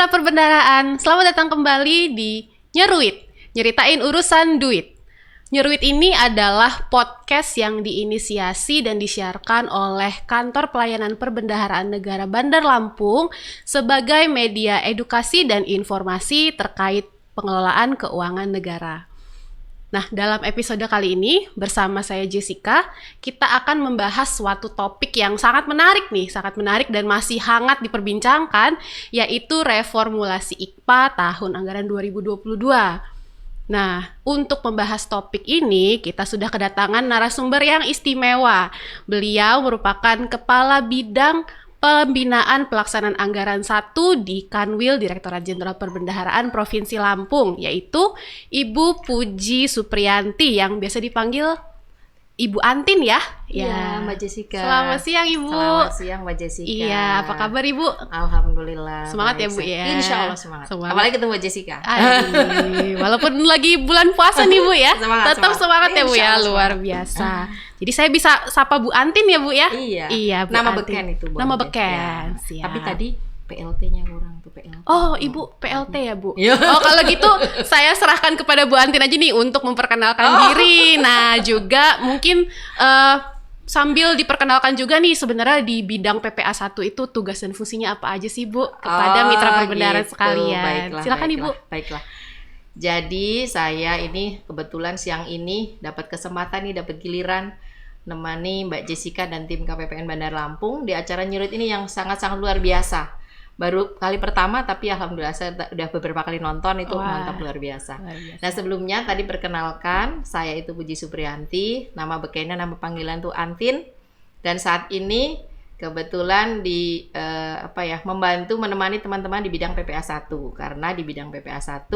Mitra Perbendaharaan, selamat datang kembali di Nyeruit, nyeritain urusan duit. Nyeruit ini adalah podcast yang diinisiasi dan disiarkan oleh Kantor Pelayanan Perbendaharaan Negara Bandar Lampung sebagai media edukasi dan informasi terkait pengelolaan keuangan negara. Nah, dalam episode kali ini bersama saya Jessica, kita akan membahas suatu topik yang sangat menarik dan masih hangat diperbincangkan, yaitu reformulasi IKPA tahun anggaran 2022. Nah, untuk membahas topik ini, kita sudah kedatangan narasumber yang istimewa. Beliau merupakan Kepala Bidang Pembinaan Pelaksanaan Anggaran 1 di Kanwil Direktorat Jenderal Perbendaharaan Provinsi Lampung, yaitu Ibu Puji Supriyanti yang biasa dipanggil Ibu Antin ya. Iya, Mbak Jessica. Selamat siang Ibu. Selamat siang Mbak Jessica. Iya, apa kabar Ibu? Alhamdulillah. Semangat ya Bu ya. Insya Allah semangat. Apalagi ketemu Mbak Jessica. Walaupun lagi bulan puasa nih Bu ya, tetap semangat ya Bu ya, luar semangat. biasa. Jadi saya bisa sapa Bu Antin ya Bu ya? Iya. Bu Nama Antin. beken itu Bu. Nama Antin. beken. Ya. Siap. Tapi tadi PLT-nya kurang tuh PLT. Oh, Ibu PLT ya, Bu? Iya. Oh, kalau gitu saya serahkan kepada Bu Antin aja nih untuk memperkenalkan diri. Nah, juga mungkin sambil diperkenalkan juga nih sebenarnya di bidang PPA 1 itu tugas dan fungsinya apa aja sih, Bu? Kepada mitra perbendaharaan gitu. sekalian. Silakan Ibu. Baiklah. Jadi saya ini kebetulan siang ini dapat kesempatan nih, dapat giliran nemani Mbak Jessica dan tim KPPN Bandar Lampung di acara Nyeruit ini yang sangat-sangat luar biasa. Baru kali pertama tapi alhamdulillah saya udah beberapa kali nonton itu. Wah, mantap, luar biasa. luar biasa. Nah, sebelumnya tadi perkenalkan, saya itu Puji Supriyanti, nama bekennya, nama panggilan tuh Antin, dan saat ini kebetulan membantu menemani teman-teman di bidang PPA 1 karena di bidang PPA 1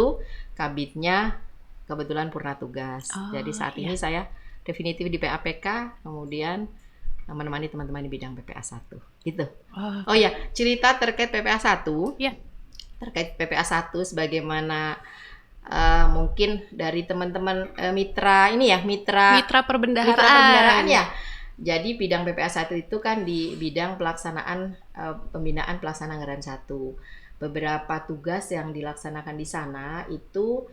kabitnya kebetulan purna tugas. Jadi saat ini saya definitif di PAPK, kemudian menemani teman-teman di bidang PPA 1 gitu. Oh ya, cerita terkait PPA 1. Iya. Terkait PPA 1 sebagaimana mungkin dari teman-teman mitra perbendaharaan ya. Jadi bidang PPA 1 itu kan di bidang pelaksanaan pembinaan pelaksanaan anggaran 1. Beberapa tugas yang dilaksanakan di sana itu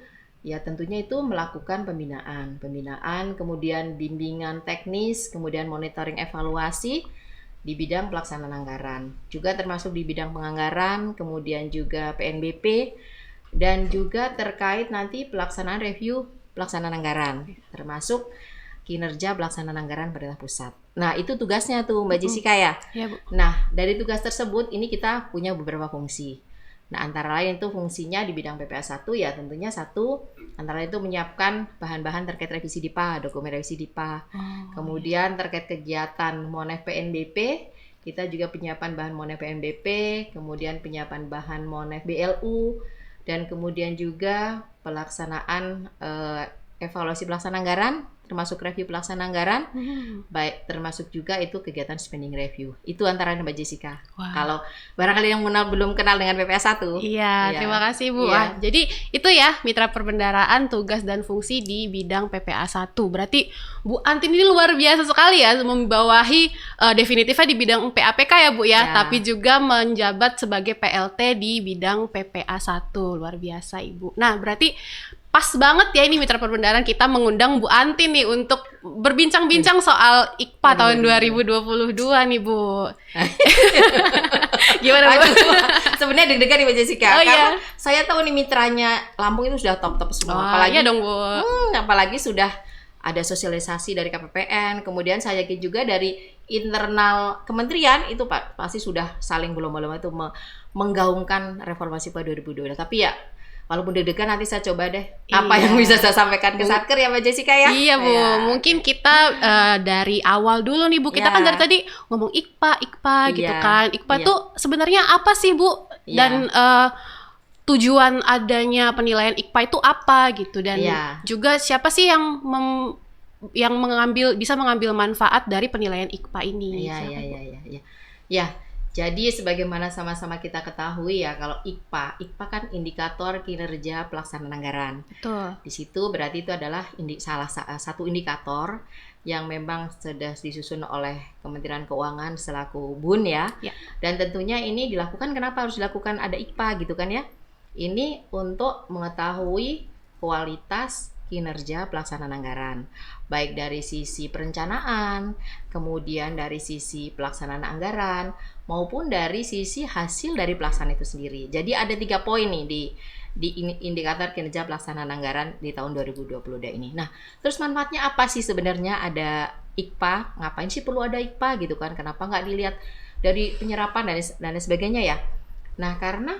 ya tentunya itu melakukan pembinaan, kemudian bimbingan teknis, kemudian monitoring evaluasi di bidang pelaksanaan anggaran. Juga termasuk di bidang penganggaran, kemudian juga PNBP, dan juga terkait nanti pelaksanaan review pelaksanaan anggaran, termasuk kinerja pelaksanaan anggaran pemerintah pusat. Nah, itu tugasnya tuh Mbak Jessica ya. Iya, Bu. Nah, dari tugas tersebut ini kita punya beberapa fungsi. Nah, antara lain itu fungsinya di bidang PPA 1 ya tentunya antara itu menyiapkan bahan-bahan terkait revisi DIPA, dokumen revisi DIPA. Kemudian terkait kegiatan Monef PNBP, kita juga penyiapan bahan Monef PNBP, kemudian penyiapan bahan Monef BLU, dan kemudian juga pelaksanaan evaluasi pelaksanaan anggaran, termasuk review pelaksanaan anggaran, baik termasuk juga itu kegiatan spending review. Itu antara Mbak Jessica. Wah. Kalau barangkali yang belum kenal dengan PPA 1. Iya, terima kasih Bu. Iya. Jadi itu ya mitra perbendaharaan tugas dan fungsi di bidang PPA 1. Berarti Bu Antin ini luar biasa sekali ya membawahi definitifnya di bidang PAPK ya Bu ya, tapi juga menjabat sebagai PLT di bidang PPA 1. Luar biasa Ibu. Nah, berarti pas banget ya ini mitra perbendaharaan kita mengundang Bu Antin nih untuk berbincang-bincang soal IKPA tahun 2022 nih Bu. Gimana Bu? Sebenarnya deg-degan nih Mbak Jessica, karena saya tahu nih mitranya Lampung itu sudah top-top semua. Apalagi iya dong Bu. Apalagi sudah ada sosialisasi dari KPPN, kemudian saya yakin juga dari internal kementerian itu pasti sudah saling belum-belum itu menggaungkan reformasi pada 2022. Tapi ya walaupun deg-degan nanti saya coba deh apa yang bisa saya sampaikan ke Satker ya Mbak Jessica ya. Iya Bu, mungkin kita dari awal dulu nih Bu. Kita kan dari tadi ngomong IKPA gitu kan. IKPA tuh sebenarnya apa sih Bu? Dan tujuan adanya penilaian IKPA itu apa gitu, dan juga siapa sih yang bisa mengambil manfaat dari penilaian IKPA ini? Iya. Jadi sebagaimana sama-sama kita ketahui ya, kalau IKPA kan indikator kinerja pelaksanaan anggaran. Betul. Di situ berarti itu adalah salah satu indikator yang memang sudah disusun oleh Kementerian Keuangan selaku BUN ya. Ya. Dan tentunya ini dilakukan, kenapa harus dilakukan ada IKPA gitu kan ya? Ini untuk mengetahui kualitas kinerja pelaksanaan anggaran, baik dari sisi perencanaan, kemudian dari sisi pelaksanaan anggaran, maupun dari sisi hasil dari pelaksanaan itu sendiri. Jadi ada 3 poin nih di indikator kinerja pelaksanaan anggaran di tahun 2022 ini. Nah, terus manfaatnya apa sih sebenarnya ada IKPA? Ngapain sih perlu ada IKPA gitu kan? Kenapa nggak dilihat dari penyerapan dan lain sebagainya ya? Nah, karena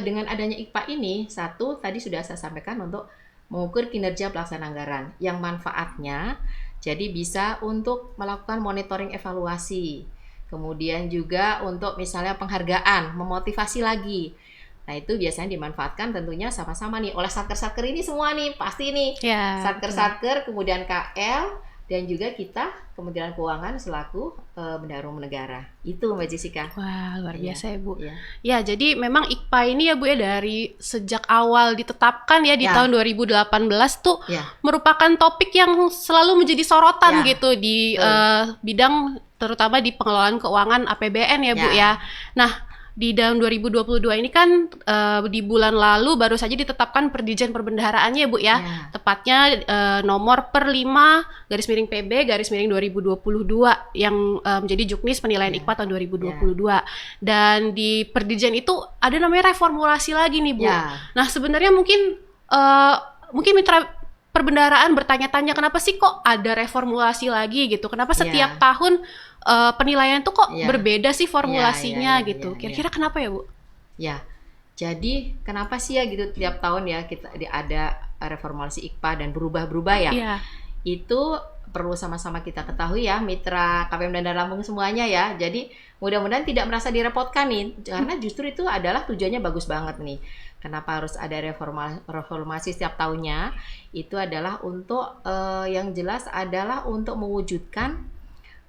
dengan adanya IKPA ini, satu tadi sudah saya sampaikan untuk mengukur kinerja pelaksanaan anggaran yang manfaatnya jadi bisa untuk melakukan monitoring evaluasi, kemudian juga untuk misalnya penghargaan, memotivasi lagi. Nah itu biasanya dimanfaatkan tentunya sama-sama nih oleh satker-satker ini semua nih, pasti nih Ya. satker-satker, kemudian KL, dan juga kita Kementerian Keuangan selaku bendahara umum negara. Itu Mbak Jessica. Wah, luar Iya, biasa ya Bu. iya. Ya, jadi memang IKPA ini ya Bu ya dari sejak awal ditetapkan ya di Ya. tahun 2018 tuh Ya. merupakan topik yang selalu menjadi sorotan Ya. gitu di Betul. bidang terutama di pengelolaan keuangan APBN ya Bu Ya. ya. Nah, di tahun 2022 ini kan di bulan lalu baru saja ditetapkan Perdijen Perbendaharaannya ya Bu ya. Ya. Tepatnya nomor per 5 garis miring PB garis miring 2022 yang menjadi juknis penilaian Ya. IKPA tahun 2022. Dan di Perdijen itu ada namanya reformulasi lagi nih Bu. Ya. Nah sebenarnya mungkin mitra perbendaharaan bertanya-tanya kenapa sih kok ada reformulasi lagi gitu? Kenapa setiap tahun penilaian itu kok berbeda sih formulasinya gitu? Kira-kira kenapa ya Bu? Ya, jadi kenapa sih ya gitu tiap tahun ya kita ada reformulasi IKPA dan berubah-berubah ya? Iya. Itu perlu sama-sama kita ketahui ya, mitra KPM dan Lampung semuanya ya. Jadi mudah-mudahan tidak merasa direpotkan nih, karena justru itu adalah tujuannya bagus banget nih. Kenapa harus ada reformasi setiap tahunnya? Itu adalah untuk yang jelas adalah untuk mewujudkan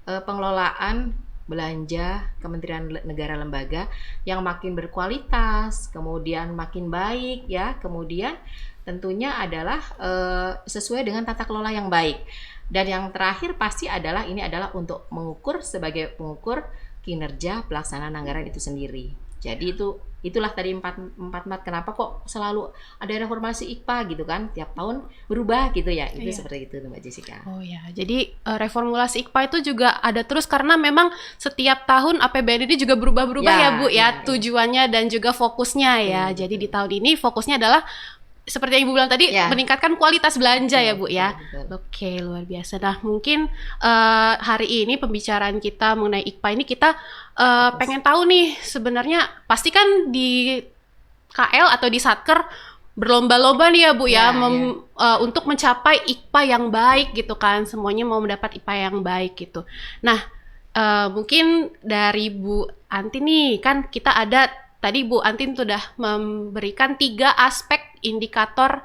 pengelolaan belanja kementerian negara lembaga yang makin berkualitas, kemudian makin baik ya, kemudian tentunya adalah sesuai dengan tata kelola yang baik. Dan yang terakhir pasti adalah ini adalah untuk mengukur sebagai pengukur kinerja pelaksanaan anggaran itu sendiri. Jadi itulah tadi empat kenapa kok selalu ada reformasi IKPA gitu kan, tiap tahun berubah gitu ya. Itu seperti itu Mbak Jessica. Oh ya, jadi reformulasi IKPA itu juga ada terus karena memang setiap tahun APBN ini juga berubah-berubah ya Bu ya, tujuannya dan juga fokusnya ya. Jadi di tahun ini fokusnya adalah seperti yang Ibu bilang tadi, meningkatkan kualitas belanja ya Bu ya. Oke, luar biasa. Nah mungkin hari ini pembicaraan kita mengenai IKPA ini kita pengen tahu nih sebenarnya pasti kan di KL atau di Satker berlomba-lomba nih ya Bu ya, untuk mencapai IKPA yang baik gitu kan. Semuanya mau mendapat IKPA yang baik gitu. Nah mungkin dari Bu Antin nih kan kita ada tadi Bu Antin sudah memberikan 3 aspek indikator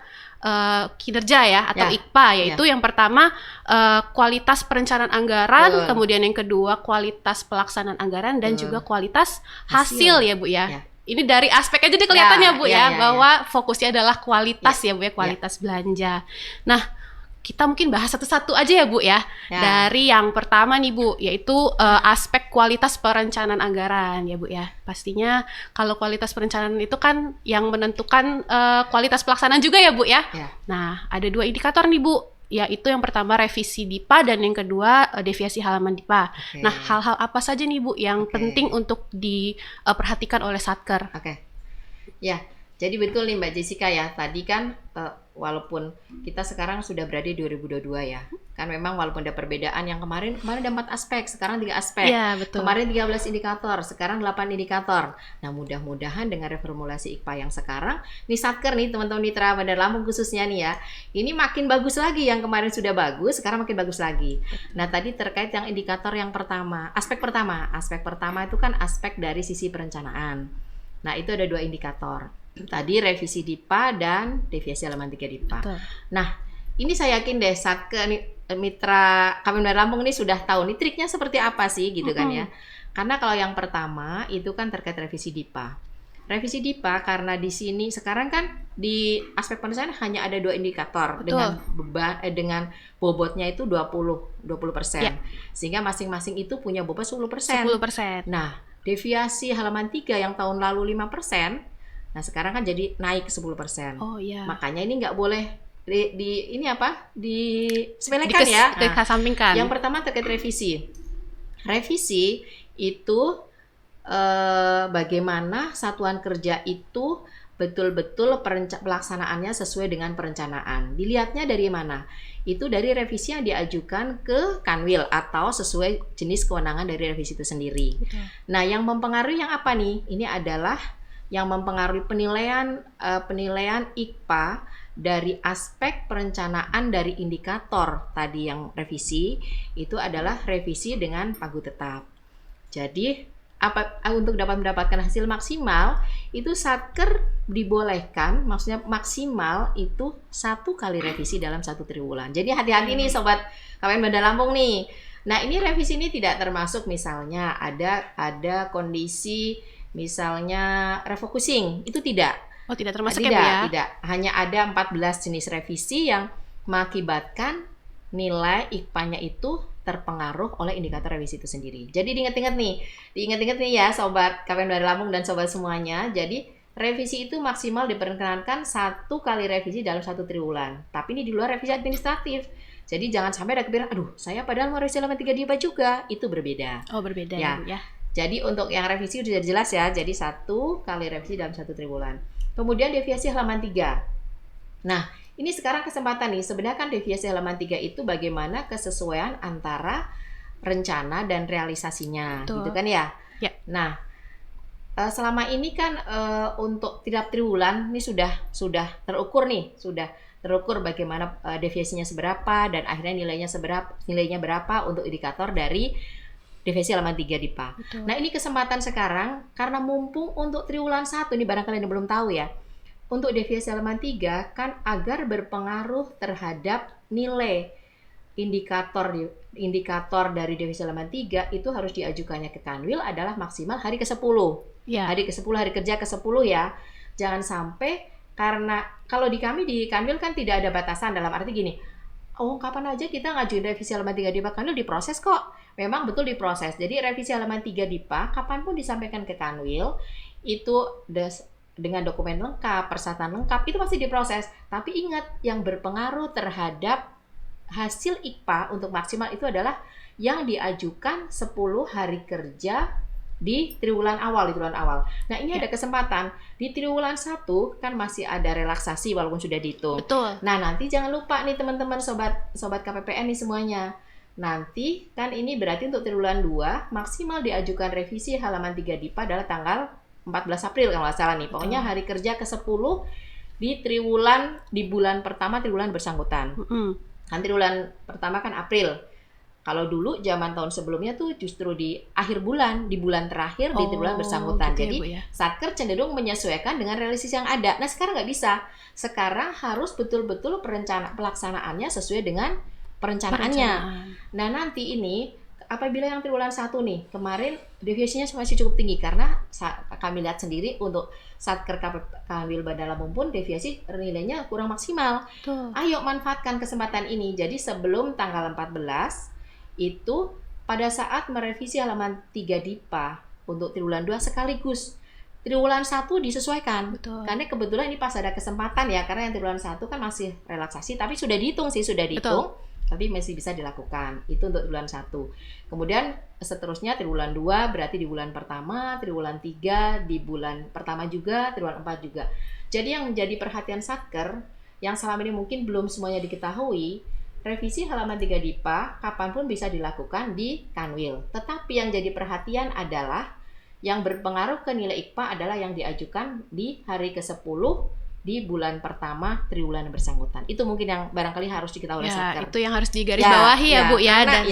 kinerja ya atau IKPA, yaitu yang pertama kualitas perencanaan anggaran, kemudian yang kedua kualitas pelaksanaan anggaran dan juga kualitas hasil ya Bu ya. Ini dari aspek aja deh kelihatan ya Bu ya, bahwa fokusnya adalah kualitas ya Bu ya, kualitas belanja. Nah kita mungkin bahas satu-satu aja ya Bu ya. Dari yang pertama nih Bu, yaitu aspek kualitas perencanaan anggaran ya Bu ya. Pastinya kalau kualitas perencanaan itu kan yang menentukan kualitas pelaksanaan juga ya Bu ya. Nah ada 2 indikator nih Bu, yaitu yang pertama revisi DIPA dan yang kedua deviasi halaman DIPA. Nah hal-hal apa saja nih Bu yang penting untuk diperhatikan oleh Satker? Ya, jadi betul nih Mbak Jessica ya, tadi kan walaupun kita sekarang sudah berada di 2022 ya, kan memang walaupun ada perbedaan yang kemarin ada 4 aspek, sekarang 3 aspek. Ya, betul. Kemarin 13 indikator, sekarang 8 indikator. Nah mudah-mudahan dengan reformulasi IKPA yang sekarang, nih Satker nih teman-teman mitra Bandar Lampung khususnya nih ya, ini makin bagus lagi, yang kemarin sudah bagus, sekarang makin bagus lagi. Nah tadi terkait yang indikator yang pertama, aspek pertama itu kan aspek dari sisi perencanaan. Nah itu ada 2 indikator. Tadi revisi DIPA dan deviasi halaman 3 DIPA. Betul. Nah, ini saya yakin deh Satker mitra KPM Bandar Lampung ini sudah tahu nih triknya seperti apa sih gitu kan ya. Karena kalau yang pertama itu kan terkait revisi DIPA. Revisi DIPA karena di sini sekarang kan di aspek perencanaan hanya ada 2 indikator dengan beban dengan bobotnya itu 20%. Ya. Sehingga masing-masing itu punya bobot 10%. 10%. Nah, deviasi halaman 3 yang tahun lalu 5%, nah sekarang kan jadi naik ke 10%. Oh iya. Makanya ini nggak boleh disepelekan ya. Dikesampingkan. Yang pertama terkait revisi. Revisi itu bagaimana satuan kerja itu betul-betul pelaksanaannya sesuai dengan perencanaan. Dilihatnya dari mana? Itu dari revisi yang diajukan ke Kanwil atau sesuai jenis kewenangan dari revisi itu sendiri. Betul. Nah, yang mempengaruhi yang apa nih? Ini adalah yang mempengaruhi penilaian IKPA dari aspek perencanaan dari indikator tadi yang revisi itu adalah revisi dengan pagu tetap. Jadi untuk dapat mendapatkan hasil maksimal itu Satker dibolehkan, maksudnya maksimal itu 1 kali revisi dalam 1 triwulan. Jadi hati-hati nih sobat KPN Bandar Lampung nih. Nah, ini revisi ini tidak termasuk misalnya ada kondisi misalnya refocusing, itu tidak. Oh, tidak termasuk tidak, ya, Bu ya? Tidak, hanya ada 14 jenis revisi yang mengakibatkan nilai IKPA-nya itu terpengaruh oleh indikator revisi itu sendiri. Jadi diingat-ingat nih ya sobat KPN Bandar Lampung dan sobat semuanya. Jadi revisi itu maksimal diperkenankan 1 kali revisi dalam 1 triwulan. Tapi ini di luar revisi administratif. Jadi jangan sampai ada kepikiran, aduh saya padahal mau revisi halaman 3 DIPA juga. Itu berbeda. Oh, berbeda ya, Bu ya. Jadi untuk yang revisi sudah jelas ya. Jadi 1 kali revisi dalam 1 triwulan. Kemudian deviasi halaman 3. Nah, ini sekarang kesempatan nih, sebenarnya kan deviasi halaman 3 itu bagaimana kesesuaian antara rencana dan realisasinya. Betul. Gitu kan ya? Ya. Nah, selama ini kan untuk tiap triwulan ini sudah terukur bagaimana deviasinya seberapa dan akhirnya nilainya berapa untuk indikator dari deviasi halaman 3 DIPA. Betul. Nah, ini kesempatan sekarang karena mumpung untuk triwulan 1 ini barangkali yang belum tahu ya. Untuk deviasi halaman 3 kan agar berpengaruh terhadap nilai indikator dari deviasi halaman 3 itu harus diajukannya ke Kanwil adalah maksimal hari ke-10. Ya. Hari ke-10, hari kerja ke-10 ya. Jangan sampai karena kalau di kami di Kanwil kan tidak ada batasan, dalam arti gini. Oh, kapan aja kita ngajuin revisi halaman 3 DIPA Kanwil diproses kok. Memang betul diproses. Jadi revisi halaman 3 DIPA kapanpun disampaikan ke Kanwil itu dengan dokumen lengkap, persyaratan lengkap, itu pasti diproses. Tapi ingat, yang berpengaruh terhadap hasil IKPA untuk maksimal itu adalah yang diajukan 10 hari kerja di triwulan awal. Nah, ini ada kesempatan. Di triwulan 1 kan masih ada relaksasi walaupun sudah dihitung. Betul. Nah, nanti jangan lupa nih teman-teman sobat KPPN nih semuanya. Nanti kan ini berarti untuk triwulan 2 maksimal diajukan revisi halaman 3 DIPA adalah tanggal 14 April kalau nggak salah nih. Pokoknya hari kerja ke-10 di bulan pertama triwulan bersangkutan. Kan triwulan pertama kan April. Kalau dulu zaman tahun sebelumnya tuh justru di akhir bulan, di bulan terakhir di triwulan bersangkutan. Gitu Jadi ya, Satker cenderung menyesuaikan dengan realisasi yang ada. Nah, sekarang nggak bisa. Sekarang harus betul-betul pelaksanaannya sesuai dengan perencanaannya. Nah, nanti ini apabila yang triwulan 1 nih, kemarin deviasinya masih cukup tinggi karena kami lihat sendiri untuk Satker Kanwil Bandar Lampung pun deviasi nilainya kurang maksimal. Betul. Ayo manfaatkan kesempatan ini. Jadi sebelum tanggal 14 itu pada saat merevisi halaman 3 DIPA untuk triwulan 2 sekaligus triwulan 1 disesuaikan. Betul. Karena kebetulan ini pas ada kesempatan ya, karena yang triwulan 1 kan masih relaksasi tapi sudah dihitung. Tapi masih bisa dilakukan. Itu untuk triwulan 1. Kemudian seterusnya triwulan 2 berarti di bulan pertama, triwulan 3 di bulan pertama juga, triwulan 4 juga. Jadi yang menjadi perhatian Satker yang selama ini mungkin belum semuanya diketahui, revisi halaman 3 DIPA kapanpun bisa dilakukan di Kanwil. Tetapi yang jadi perhatian adalah yang berpengaruh ke nilai IKPA adalah yang diajukan di hari ke-10 di bulan pertama triwulan bersangkutan. Itu mungkin yang barangkali harus diketahui oleh Satker. Itu yang harus digarisbawahi ya Bu ya. Dan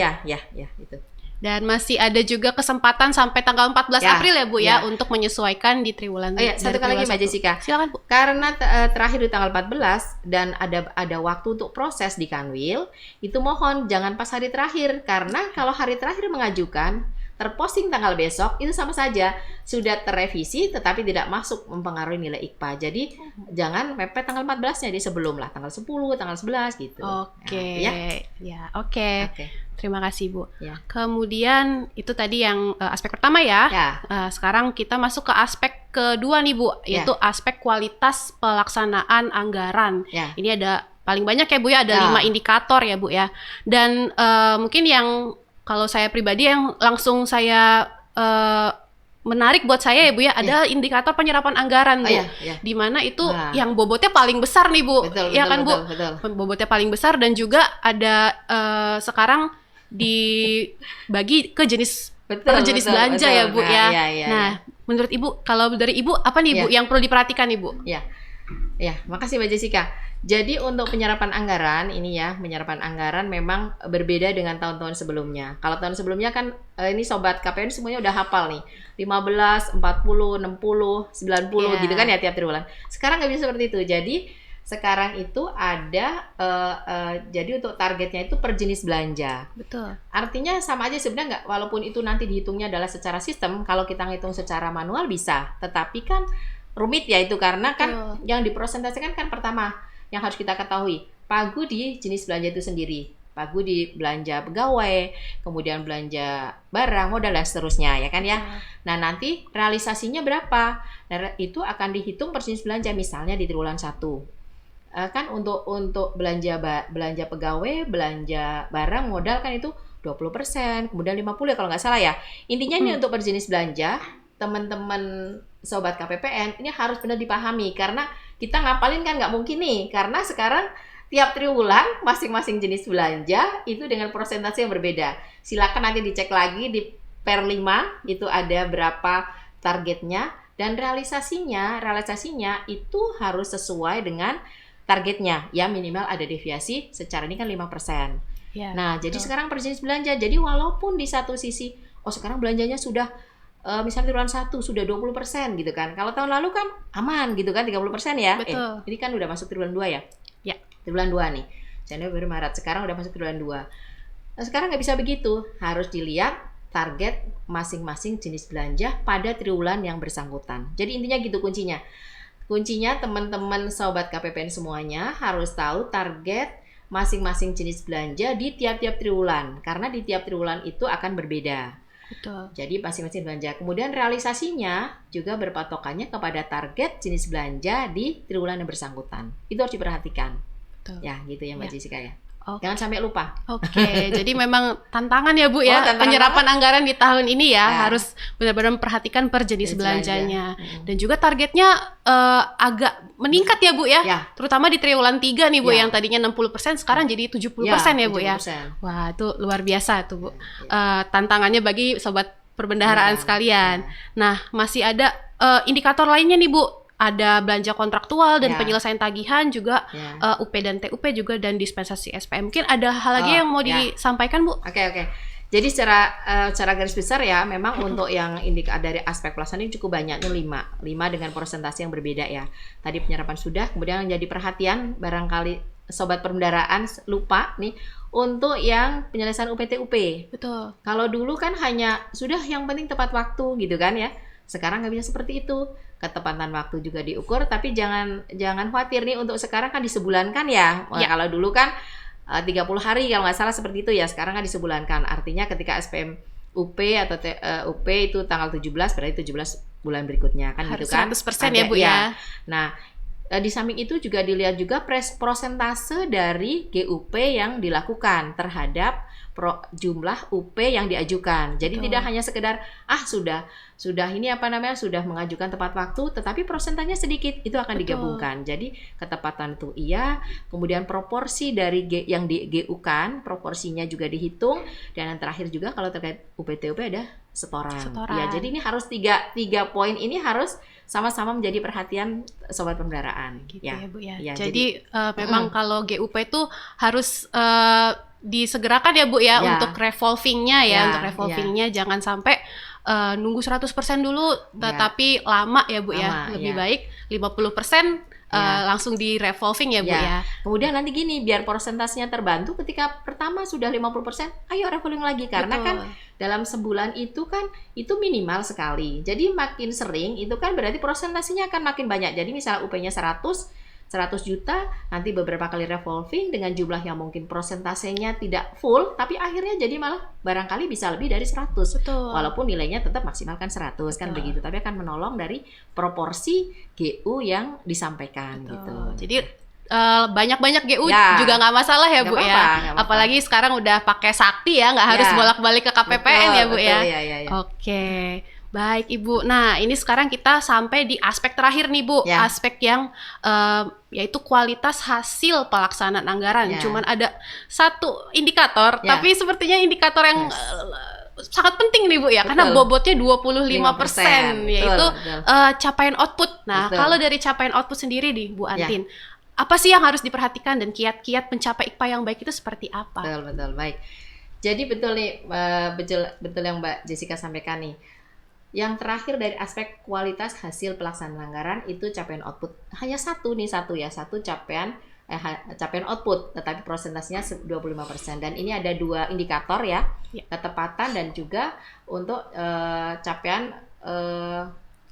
itu. Dan masih ada juga kesempatan sampai tanggal 14 April ya Bu ya untuk menyesuaikan di triwulan. Satu kali lagi Mbak Jessica. Silakan Bu. Karena terakhir di tanggal 14 dan ada waktu untuk proses di Kanwil, itu mohon jangan pas hari terakhir karena kalau hari terakhir mengajukan terposting tanggal besok itu sama saja sudah terrevisi tetapi tidak masuk mempengaruhi nilai IKPA. Jadi jangan mepet tanggal 14-nya di sebelum lah, tanggal 10, tanggal 11 gitu. Oke. Nah, Ya, oke. Oke. Terima kasih, Bu. Ya. Kemudian itu tadi yang aspek pertama ya. Ya. Sekarang kita masuk ke aspek kedua nih, Bu, yaitu aspek kualitas pelaksanaan anggaran. Ya. Ini ada paling banyak ya, Bu ya, ada 5 indikator ya, Bu ya. Dan mungkin yang kalau saya pribadi yang langsung saya menarik buat saya ya, Bu ya, ada indikator penyerapan anggaran, Bu. Di mana itu yang bobotnya paling besar nih, Bu. Ya kan, Bu? Bobotnya paling besar dan juga ada sekarang dibagi ke jenis per jenis belanja ya, Bu ya. Nah, menurut Ibu, kalau dari Ibu apa nih, Bu, yang perlu diperhatikan nih, Bu? Ya, makasih Mbak Jessica. Jadi untuk penyerapan anggaran ini ya, penyerapan anggaran memang berbeda dengan tahun-tahun sebelumnya. Kalau tahun sebelumnya kan ini sobat KPN semuanya udah hafal nih. 15, 40, 60, 90 gitu kan ya tiap triwulan. Sekarang nggak bisa seperti itu. Jadi sekarang itu ada jadi untuk targetnya itu per jenis belanja. Betul. Artinya sama aja sebenarnya nggak, walaupun itu nanti dihitungnya adalah secara sistem, kalau kita ngitung secara manual bisa, tetapi kan rumit ya itu karena kan yang dipresentasikan kan pertama yang harus kita ketahui, pagu di jenis belanja itu sendiri, pagu di belanja pegawai, kemudian belanja barang, modal dan seterusnya ya kan ya. Nah nanti realisasinya berapa? Nah, itu akan dihitung per jenis belanja, misalnya di triwulan 1. Kan untuk belanja pegawai, belanja barang, modal kan itu 20%, kemudian 50 ya kalau nggak salah ya. Intinya ini untuk per jenis belanja, teman-teman sobat KPPN ini harus benar dipahami karena kita ngapalin kan nggak mungkin nih, karena sekarang tiap triwulan masing-masing jenis belanja itu dengan persentase yang berbeda. Silakan nanti dicek lagi di per 5 itu ada berapa targetnya dan realisasinya itu harus sesuai dengan targetnya ya, minimal ada deviasi secara ini kan 5%. Nah, jadi sekarang per jenis belanja. Jadi walaupun di satu sisi sekarang belanjanya sudah misalnya triwulan 1 sudah 20% gitu kan. Kalau tahun lalu kan aman gitu kan 30% ya. Ini kan udah masuk triwulan 2 ya. Ya. Triwulan 2 nih. Januari, Maret, sekarang udah masuk triwulan 2. Nah, sekarang nggak bisa begitu. Harus dilihat target masing-masing jenis belanja pada triwulan yang bersangkutan. Jadi intinya gitu kuncinya. Kuncinya teman-teman sobat KPPN semuanya harus tahu target masing-masing jenis belanja di tiap-tiap triwulan. Karena di tiap triwulan itu akan berbeda. Betul. Jadi masing-masing belanja. Kemudian realisasinya juga berpatokannya kepada target jenis belanja di triwulan yang bersangkutan. Itu harus diperhatikan. Betul. Ya, gitu ya Mbak Jessica ya. Okay. Jangan sampai lupa. Oke, jadi memang tantangan ya Bu ya, penyerapan anggaran di tahun ini ya, harus benar-benar memperhatikan per jenis belanjanya. Dan juga targetnya agak meningkat ya Bu ya, terutama di triwulan 3 nih Bu, yang tadinya 60% sekarang jadi 70% ya Bu ya. Wah, itu luar biasa tuh Bu. Tantangannya bagi sobat perbendaharaan sekalian. Nah, masih ada indikator lainnya nih Bu. Ada belanja kontraktual dan penyelesaian tagihan juga, UP dan TUP juga, dan dispensasi SPM. Mungkin ada hal lagi yang mau disampaikan Bu? Oke. Jadi secara garis besar ya, memang untuk yang dari aspek pelaksanaan ini cukup banyak, 5 dengan persentase yang berbeda ya. Tadi penyerapan sudah, kemudian yang jadi perhatian barangkali sobat perbendaharaan lupa nih untuk yang penyelesaian UP-TUP. Betul. Kalau dulu kan hanya sudah yang penting tepat waktu gitu kan ya. Sekarang nggak bisa seperti itu. Ketepatan waktu juga diukur, tapi jangan khawatir nih, untuk sekarang kan disebulankan ya. Kalau dulu kan 30 hari kalau nggak salah seperti itu ya, sekarang kan disebulankan. Artinya ketika SPM UP atau UP itu tanggal 17, berarti 17 bulan berikutnya kan harus gitu kan. 100% ya Bu ya. Nah, di samping itu juga dilihat juga persentase dari GUP yang dilakukan terhadap jumlah UP yang diajukan. Jadi tidak hanya sekedar sudah ini sudah mengajukan tepat waktu, tetapi persentasenya sedikit, itu akan digabungkan. Jadi ketepatan itu iya, kemudian proporsi dari yang di GU-kan, proporsinya juga dihitung, dan yang terakhir juga kalau terkait UP-TUP ada setoran. Ya, jadi ini harus tiga poin ini harus sama-sama menjadi perhatian sobat perbendaharaan. Gitu ya Bu ya. Jadi memang kalau GUP itu harus disegerakan ya Bu ya, untuk revolvingnya untuk revolvingnya jangan sampai nunggu 100% dulu, tetapi lama ya Bu ya. Lebih baik 50% langsung di revolving ya Bu Ya. ya. Kemudian nanti gini, biar persentasenya terbantu ketika pertama sudah 50%, ayo revolving lagi. Karena Betul. kan dalam sebulan itu kan itu minimal sekali. Jadi makin sering itu kan berarti persentasenya akan makin banyak. Jadi misalnya UP-nya 100 juta, nanti beberapa kali revolving dengan jumlah yang mungkin persentasenya tidak full, tapi akhirnya jadi malah barangkali bisa lebih dari 100. Betul. Walaupun nilainya tetap maksimalkan 100 kan Betul. begitu, tapi akan menolong dari proporsi GU yang disampaikan Betul. gitu. Jadi banyak-banyak GU Ya. juga nggak masalah ya Nggak Bu apa-apa, ya. nggak apa-apa. Apalagi sekarang udah pakai sakti ya, nggak harus Ya. bolak-balik ke KPPN ya Bu ya. Ya. Oke, baik Ibu. Nah, ini sekarang kita sampai di aspek terakhir nih Bu, Ya. aspek yang yaitu kualitas hasil pelaksanaan anggaran. Ya. Cuman ada satu indikator, Ya. tapi sepertinya indikator yang Yes. sangat penting nih Bu ya, karena Betul. bobotnya 25%, yaitu betul. capaian output. Nah, Betul. kalau dari capaian output sendiri nih Bu Ya. Antin, apa sih yang harus diperhatikan dan kiat-kiat mencapai IKPA yang baik itu seperti apa? Betul, baik. Jadi betul nih, betul yang Mbak Jessica sampaikan nih. Yang terakhir dari aspek kualitas hasil pelaksanaan anggaran itu capaian output. Hanya satu capaian output, tetapi persentasenya 25%. Dan ini ada 2 indikator ya, ketepatan dan juga untuk capaian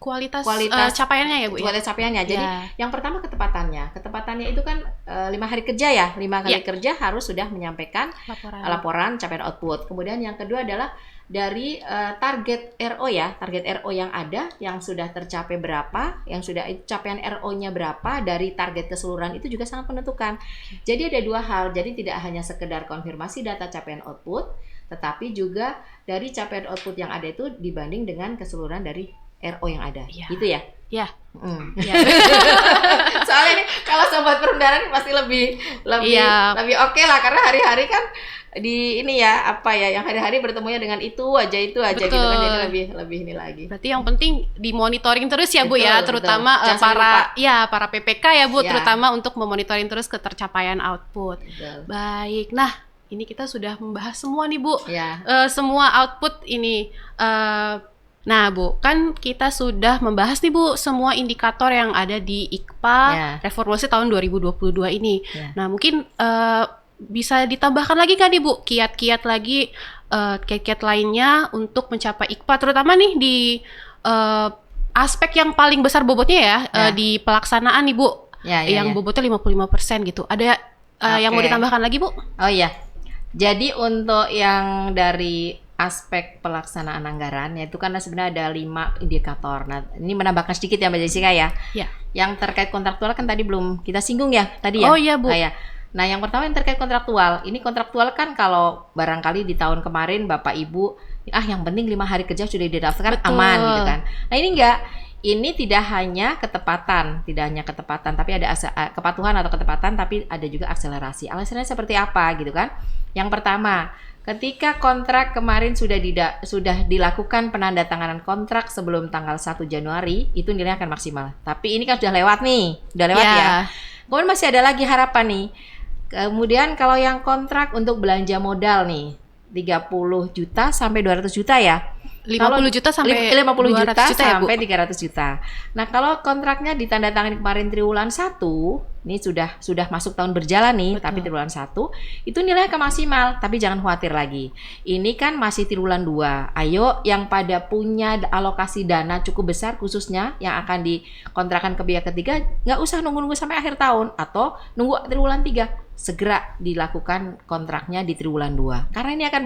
Kualitas, kualitas capaiannya ya Bu ya? kualitas capaiannya. Jadi Ya. yang pertama ketepatannya itu kan 5 hari kerja ya, 5 kali Ya. kerja harus sudah menyampaikan laporan capaian output. Kemudian yang kedua adalah dari target RO ya, target RO yang ada, yang sudah tercapai berapa, yang sudah capaian RO-nya berapa dari target keseluruhan itu juga sangat menentukan. Jadi ada 2 hal, jadi tidak hanya sekedar konfirmasi data capaian output, tetapi juga dari capaian output yang ada itu dibanding dengan keseluruhan dari RO yang ada, Iya. gitu ya? Ya. Ya. Soalnya ini kalau sobat perbendaharaan pasti lebih Iya. oke lah, karena hari-hari kan di ini ya yang hari-hari bertemunya dengan itu aja gitu kan, Betul. jadi lebih ini lagi. Berarti yang penting dimonitoring terus ya Bu ya, Betul, terutama betul. Jangan para PPK ya Bu, Ya. terutama untuk memonitoring terus ketercapaian output. Betul. Baik. Nah, ini kita sudah membahas semua nih Bu. Ya. Semua output ini. Nah Bu, kan kita sudah membahas nih Bu semua indikator yang ada di IKPA Ya. Reformasi tahun 2022 ini. Ya. Nah mungkin bisa ditambahkan lagi kan nih Bu, kiat-kiat lagi, kiat-kiat lainnya untuk mencapai IKPA, terutama nih di aspek yang paling besar bobotnya ya, Ya. di pelaksanaan nih Bu, Ya. yang bobotnya 55% gitu. Ada yang mau Oke. ditambahkan lagi Bu? Oh iya. Jadi untuk yang dari aspek pelaksanaan anggaran, yaitu karena sebenarnya ada 5 indikator. Nah, ini menambahkan sedikit ya Mbak Jessica ya. Ya. Yang terkait kontraktual kan tadi belum kita singgung ya tadi ya. Oh iya Bu. Nah, ya. Nah, yang pertama yang terkait kontraktual. Ini kontraktual kan kalau barangkali di tahun kemarin Bapak Ibu, yang penting 5 hari kerja sudah didaftarkan Betul. aman gitu kan. Nah, ini enggak. Ini tidak hanya ketepatan, tapi ada kepatuhan atau ketepatan, tapi ada juga akselerasi. Alasannya seperti apa gitu kan? Yang pertama, ketika kontrak kemarin sudah dilakukan penandatanganan kontrak sebelum tanggal 1 Januari, itu nilainya akan maksimal. Tapi ini kan sudah lewat nih, ya. Kemudian masih ada lagi harapan nih. Kemudian kalau yang kontrak untuk belanja modal nih, 30 juta sampai 200 juta ya. 50 juta sampai 50 juta 200 juta ya, Bu? sampai 300 juta. Nah, kalau kontraknya ditandatangani kemarin triwulan 1, ini sudah masuk tahun berjalan nih, Betul. tapi triwulan 1 itu nilainya akan maksimal, tapi jangan khawatir lagi. Ini kan masih triwulan 2. Ayo yang pada punya alokasi dana cukup besar khususnya yang akan dikontrakkan ke pihak ketiga, nggak usah nunggu-nunggu sampai akhir tahun atau nunggu triwulan 3. Segera dilakukan kontraknya di triwulan 2. Karena ini akan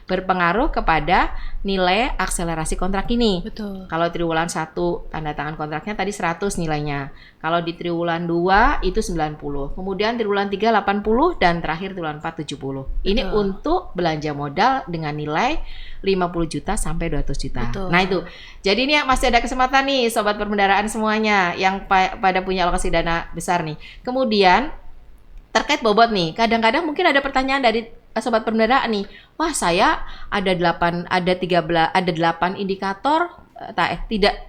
berpengaruh kepada nilai akselerasi kontrak ini. Betul. Kalau triwulan 1 tanda tangan kontraknya tadi 100 nilainya. Kalau di triwulan 2 itu 90. Kemudian triwulan 3 80 dan terakhir triwulan 4 70. Ini Betul. untuk belanja modal dengan nilai 50 juta sampai 200 juta. Betul. Nah itu. Jadi ini masih ada kesempatan nih sobat perbendaharaan semuanya yang pada punya alokasi dana besar nih. Kemudian terkait bobot nih, kadang-kadang mungkin ada pertanyaan dari sobat perbendaharaan nih. Wah, saya ada 8 indikator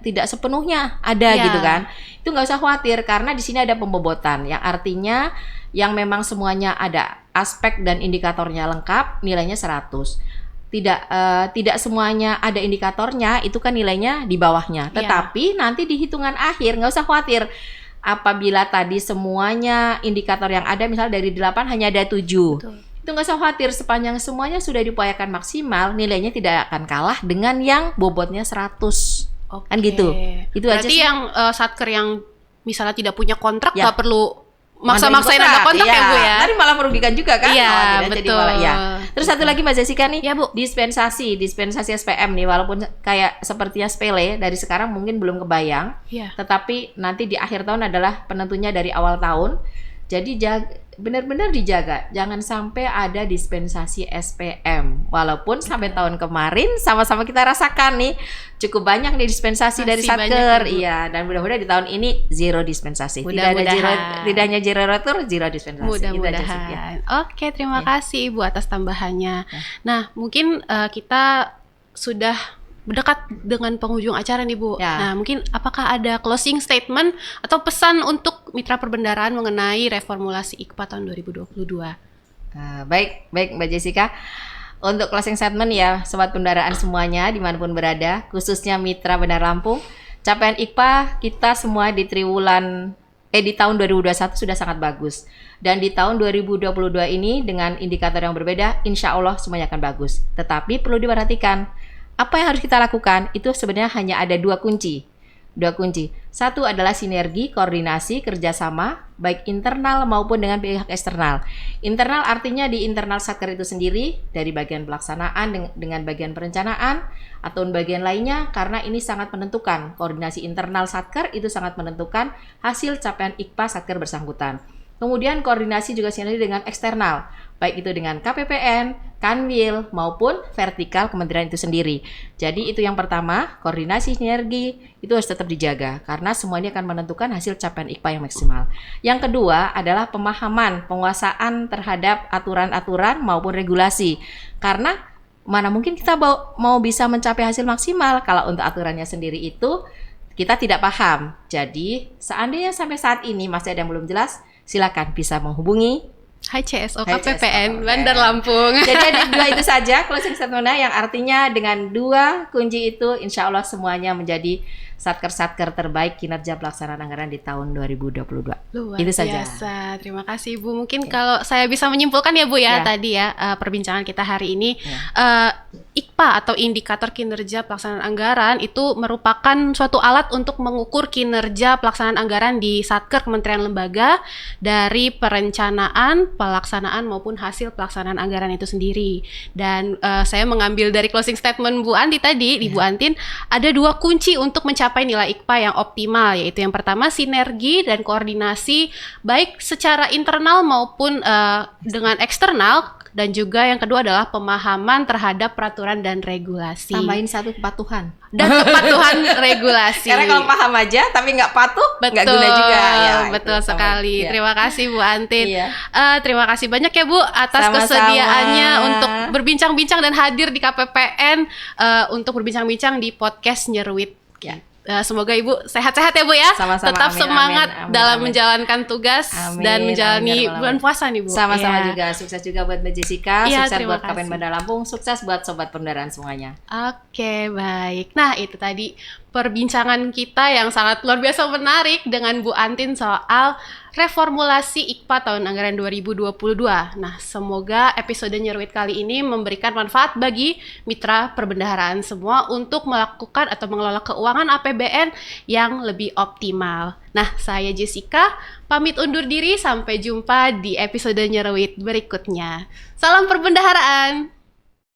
tidak sepenuhnya ada Ya. gitu kan. Itu nggak usah khawatir karena di sini ada pembobotan yang artinya yang memang semuanya ada aspek dan indikatornya lengkap, nilainya 100. Tidak semuanya ada indikatornya, itu kan nilainya di bawahnya. Ya. Tetapi nanti di hitungan akhir nggak usah khawatir. apabila tadi semuanya indikator yang ada misalnya dari 8 hanya ada 7. Betul. Itu nggak usah khawatir, sepanjang semuanya sudah diupayakan maksimal, nilainya tidak akan kalah dengan yang bobotnya 100. Oke. Kan gitu. Itu aja Berarti sih. yang satker yang misalnya tidak punya kontrak Ya. nggak perlu maksa-maksain ada kontrak ya Bu ya. Tadi malah merugikan juga kan? Iya, Jadi betul. malah ya. Terus satu lagi Mbak Jessica nih, Ya, Bu. dispensasi SPM nih, walaupun kayak sepertinya sepele dari sekarang mungkin belum kebayang, Iya. tetapi nanti di akhir tahun adalah penentunya dari awal tahun. Jadi benar-benar dijaga, jangan sampai ada dispensasi SPM. Walaupun sampai tahun kemarin sama-sama kita rasakan nih cukup banyak nih dispensasi Masih dari banyak Satker, ya, Bu. iya. Dan mudah-mudahan di tahun ini zero dispensasi. Mudah-mudahan. Tidak hanya zero retur, zero dispensasi. Itu aja sih, ya. Mudah-mudahan. Oke, terima Ya. kasih Ibu atas tambahannya. Ya. Nah, mungkin kita sudah mendekat dengan penghujung acara nih Bu. Ya. Nah, mungkin apakah ada closing statement atau pesan untuk mitra perbendaharaan mengenai reformulasi IKPA tahun 2022? Baik Mbak Jessica. Untuk closing statement ya, sobat perbendaharaan semuanya dimanapun berada, khususnya mitra Bendahara Lampung, capaian IKPA kita semua di tahun 2021 sudah sangat bagus. Dan di tahun 2022 ini dengan indikator yang berbeda, insya Allah semuanya akan bagus. Tetapi perlu diperhatikan, apa yang harus kita lakukan itu sebenarnya hanya ada dua kunci. Satu adalah sinergi, koordinasi, kerjasama, baik internal maupun dengan pihak eksternal. Internal artinya di internal Satker itu sendiri, dari bagian pelaksanaan dengan bagian perencanaan, atau bagian lainnya, karena ini sangat menentukan. Koordinasi internal Satker itu sangat menentukan hasil capaian IKPA Satker bersangkutan. Kemudian koordinasi juga sinergi dengan eksternal, baik itu dengan KPPN, Kanwil, maupun vertikal kementerian itu sendiri. Jadi itu yang pertama, koordinasi sinergi itu harus tetap dijaga, karena semua ini akan menentukan hasil capaian IKPA yang maksimal. Yang kedua adalah pemahaman, penguasaan terhadap aturan-aturan maupun regulasi. Karena mana mungkin kita mau bisa mencapai hasil maksimal kalau untuk aturannya sendiri itu kita tidak paham. Jadi seandainya sampai saat ini masih ada yang belum jelas, silakan bisa menghubungi HCSO HCSO KPPN Bandar Lampung. Jadi ada dua itu saja closing statement-nya, yang artinya dengan dua kunci itu insya Allah semuanya menjadi satker-satker terbaik kinerja pelaksanaan anggaran di tahun 2022. Luar Itu saja. biasa. Terima kasih Bu. Mungkin kalau saya bisa menyimpulkan ya Bu ya, Ya. tadi ya perbincangan kita hari ini, Ya. IKPA atau indikator kinerja pelaksanaan anggaran itu merupakan suatu alat untuk mengukur kinerja pelaksanaan anggaran di Satker Kementerian Lembaga dari perencanaan, pelaksanaan maupun hasil pelaksanaan anggaran itu sendiri. Dan saya mengambil dari closing statement Bu Anti tadi, di Bu Antin, ada dua kunci untuk mencapai nilai IKPA yang optimal, yaitu yang pertama sinergi dan koordinasi baik secara internal maupun dengan eksternal, dan juga yang kedua adalah pemahaman terhadap peraturan dan regulasi. Tambahin satu, kepatuhan. Dan kepatuhan regulasi. Karena kalau paham aja tapi nggak patuh, nggak Betul, guna juga. Ya, betul itu sekali. Ya. Terima kasih Bu Antin. Iya. Terima kasih banyak ya Bu atas Sama-sama. kesediaannya untuk berbincang-bincang dan hadir di KPPN untuk berbincang-bincang di podcast Nyeruit. Ya. Semoga Ibu sehat-sehat ya Bu ya. Sama-sama, Tetap amin, semangat amin, dalam amin. menjalankan tugas Amin, dan menjalani amin, amin. bulan puasa nih Bu. Sama-sama Iya. juga, sukses juga buat Mbak Jessica, Iya, sukses terima buat KPN kasih. Bandar Lampung, sukses buat sobat perbendaharaan semuanya. Oke, baik. Nah, itu tadi perbincangan kita yang sangat luar biasa menarik dengan Bu Antin soal reformulasi IKPA tahun anggaran 2022. Nah, semoga episode Nyeruit kali ini memberikan manfaat bagi mitra perbendaharaan semua untuk melakukan atau mengelola keuangan APBN yang lebih optimal. Nah, saya Jessica, pamit undur diri, sampai jumpa di episode Nyeruit berikutnya. Salam perbendaharaan!